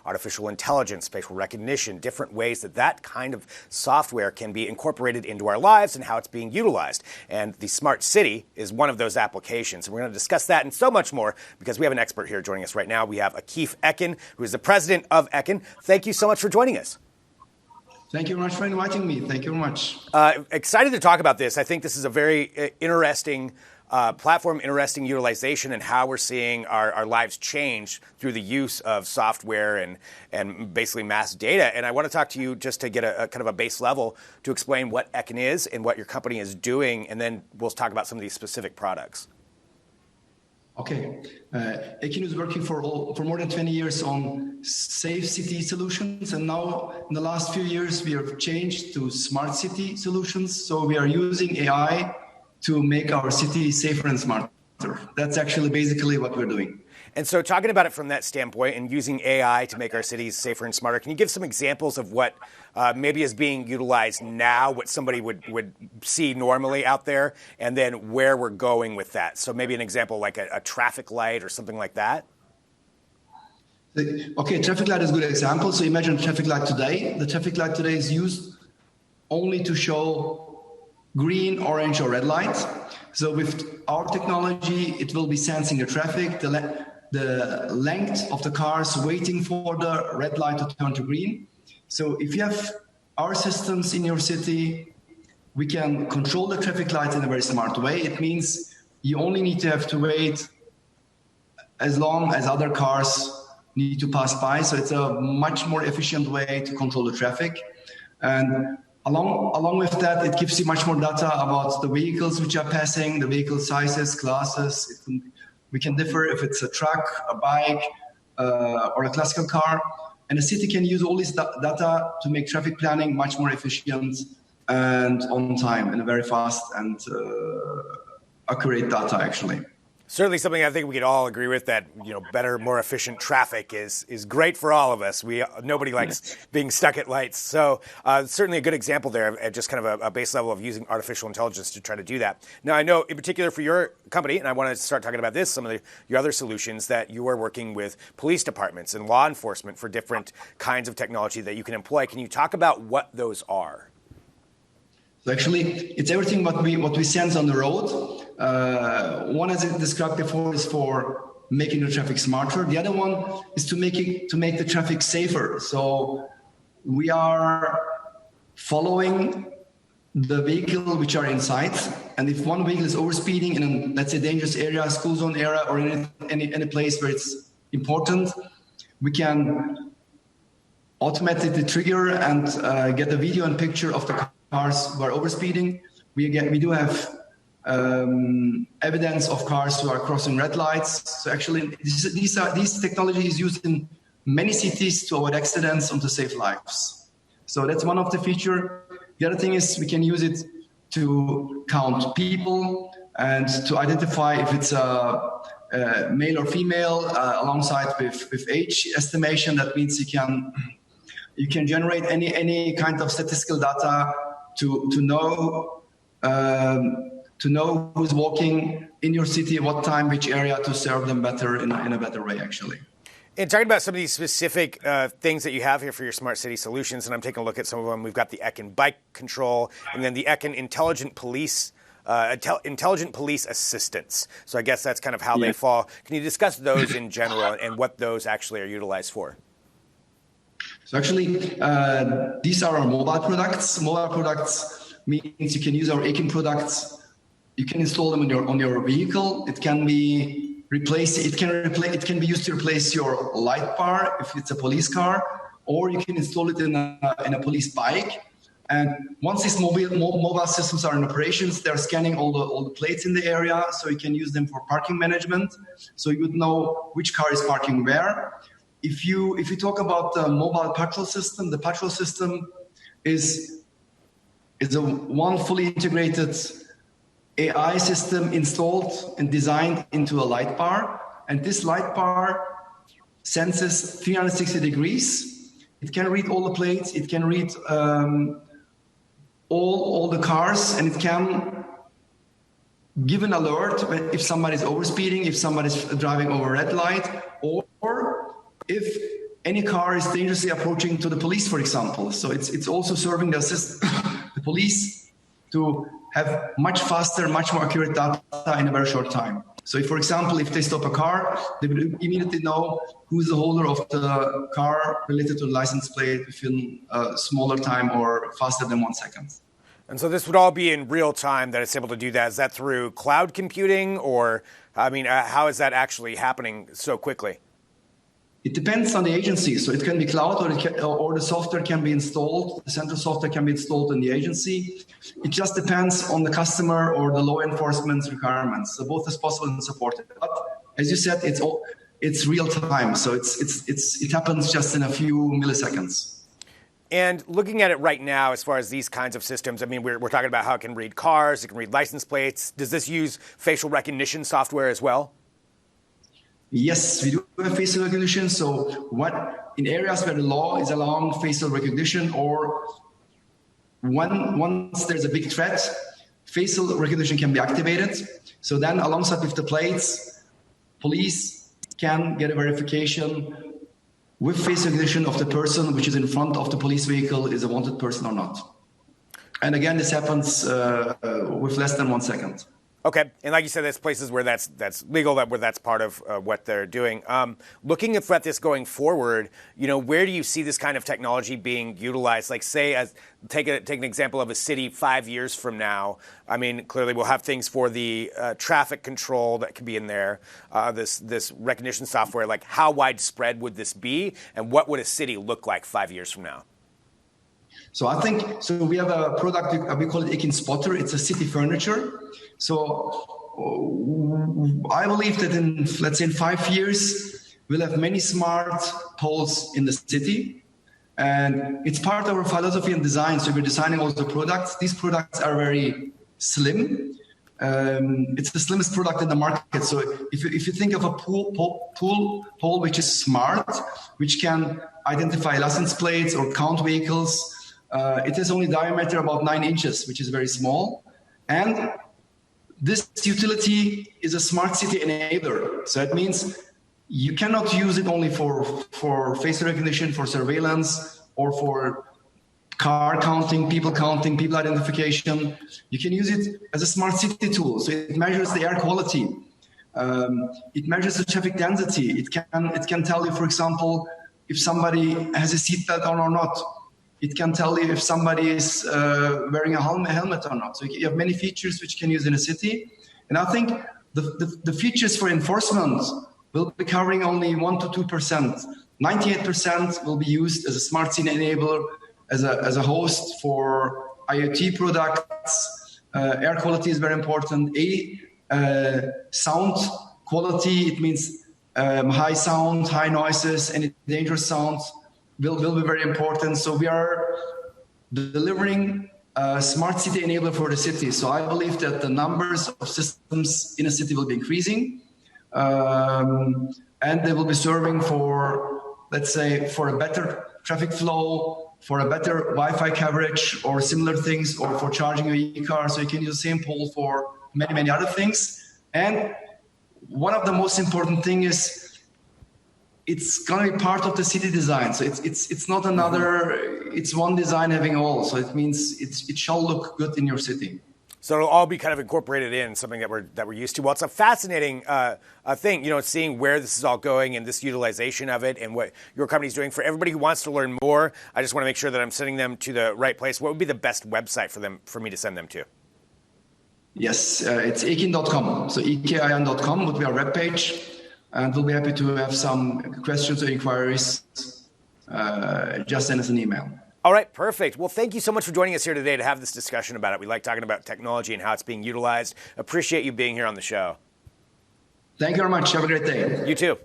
artificial intelligence, spatial recognition, different ways that that kind of software can be incorporated into our lives and how it's being utilized. And the smart city is one of those applications. And we're going to discuss that and so much more because we have an expert here joining us right now. We have Akif Ekin, who is the president of Ekin. Thank you so much for joining us. Thank you very much for inviting me. Thank you very much. Excited to talk about this. I think this is a very interesting platform, interesting utilization, and how we're seeing our lives change through the use of software and basically mass data. And I want to talk to you just to get a kind of a base level to explain what Ekin is and what your company is doing, and then we'll talk about some of these specific products. Okay. Ekin is working for more than 20 years on safe city solutions. And now in the last few years, we have changed to smart city solutions. So we are using AI to make our city safer and smarter. That's actually basically what we're doing. And so talking about it from that standpoint and using AI to make our cities safer and smarter, can you give some examples of what maybe is being utilized now, what somebody would see normally out there, and then where we're going with that? So maybe an example like a traffic light or something like that? Okay, traffic light is a good example. So imagine a traffic light today. The traffic light today is used only to show green, orange, or red light. So with our technology, it will be sensing the traffic, the length of the cars waiting for the red light to turn to green. So if you have our systems in your city, we can control the traffic lights in a very smart way. It means you only need to have to wait as long as other cars need to pass by. So it's a much more efficient way to control the traffic. And along with that, it gives you much more data about the vehicles which are passing, the vehicle sizes, classes. We can differ if it's a truck, a bike, or a classical car. And the city can use all this data to make traffic planning much more efficient and on time, and a very fast and accurate data, actually. Certainly something I think we could all agree with, that better, more efficient traffic is great for all of us. Nobody likes being stuck at lights. So certainly a good example there of just kind of a base level of using artificial intelligence to try to do that. Now, I know in particular for your company, and I want to start talking about this, some of your other solutions, that you are working with police departments and law enforcement for different kinds of technology that you can employ. Can you talk about what those are? So actually, it's everything what we sense on the road. One, as I described before, is for making the traffic smarter. The other one is to make the traffic safer. So we are following the vehicle which are in sight, and if one vehicle is overspeeding in a, let's say, dangerous area, school zone area, or any place where it's important, we can automatically trigger and get a video and picture of the cars who are overspeeding. We do have evidence of cars who are crossing red lights. So actually, these technology is used in many cities to avoid accidents and to save lives. So that's one of the feature. The other thing is we can use it to count people and to identify if it's a male or female, alongside with age estimation. That means you can generate any kind of statistical data to know who's walking in your city, at what time, which area, to serve them better in a better way, actually. And talking about some of these specific things that you have here for your smart city solutions, and I'm taking a look at some of them. We've got the Ekin Bike Control, and then the Ekin Intelligent Police Assistance. So I guess that's kind of how they fall. Can you discuss those in general and what those actually are utilized for? So actually, these are our mobile products. Mobile products means you can use our Ekin products. You can install them on your vehicle. It can be It can be used to replace your light bar if it's a police car, or you can install it in a police bike. And once these mobile systems are in operations, they're scanning all the plates in the area, so you can use them for parking management. So you would know which car is parking where. If you talk about the mobile patrol system, the patrol system is a one fully integrated AI system installed and designed into a light bar. And this light bar senses 360 degrees. It can read all the plates. It can read all the cars, and it can give an alert if somebody's overspeeding, if somebody's driving over red light, or if any car is dangerously approaching to the police, for example. So it's also serving to assist the police to have much faster, much more accurate data in a very short time. So if, for example, if they stop a car, they will immediately know who's the holder of the car related to the license plate within a smaller time or faster than 1 second. And so this would all be in real time that it's able to do that. Is that through cloud computing, or, I mean, how is that actually happening so quickly? It depends on the agency. So it can be cloud, or the software can be installed. The central software can be installed in the agency. It just depends on the customer or the law enforcement's requirements. So both is possible and supported. But as you said, it's real time. So it happens just in a few milliseconds. And looking at it right now, as far as these kinds of systems, I mean, we're talking about how it can read cars, it can read license plates. Does this use facial recognition software as well? Yes, we do have facial recognition. So in areas where the law is allowing facial recognition, or once there's a big threat, facial recognition can be activated. So then alongside with the plates, police can get a verification with face recognition of the person which is in front of the police vehicle is a wanted person or not. And again, this happens with less than 1 second. Okay, and like you said, there's places where that's legal, where that's part of what they're doing. Looking at this going forward, where do you see this kind of technology being utilized? Like, say, take an example of a city 5 years from now. I mean, clearly we'll have things for the traffic control that can be in there. This recognition software. Like, how widespread would this be, and what would a city look like 5 years from now? So we have a product, we call it Ekin Spotter. It's a city furniture. So I believe that in 5 years, we'll have many smart poles in the city. And it's part of our philosophy and design. So we're designing all the products. These products are very slim. It's the slimmest product in the market. So if you think of a pole which is smart, which can identify license plates or count vehicles, it has only diameter about 9 inches, which is very small. And this utility is a smart city enabler. So it means you cannot use it only for face recognition, for surveillance, or for car counting, people identification. You can use it as a smart city tool. So it measures the air quality. It measures the traffic density. It can tell you, for example, if somebody has a seatbelt on or not. It can tell you if somebody is wearing a helmet or not. So you have many features which you can use in a city. And I think the features for enforcement will be covering only 1 to 2%. 98% will be used as a smart city enabler, as a host for IoT products. Air quality is very important. Sound quality, it means high sound, high noises, any dangerous sounds will be very important. So we are delivering a smart city enabler for the city. So I believe that the numbers of systems in a city will be increasing, and they will be serving for, let's say, for a better traffic flow, for a better Wi-Fi coverage or similar things, or for charging your e-car. So you can use the same pole for many, many other things. And one of the most important thing is it's going to be part of the city design. So it's not another, it's one design having all. So it means it shall look good in your city. So it'll all be kind of incorporated in something that we're used to. Well, it's a fascinating thing, seeing where this is all going and this utilization of it and what your company's doing. For everybody who wants to learn more, I just want to make sure that I'm sending them to the right place. What would be the best website for me to send them to? Yes, it's ekin.com. So ekin.com would be our webpage. And we'll be happy to have some questions or inquiries. Just send us an email. All right, perfect. Well, thank you so much for joining us here today to have this discussion about it. We like talking about technology and how it's being utilized. Appreciate you being here on the show. Thank you very much. Have a great day. You too.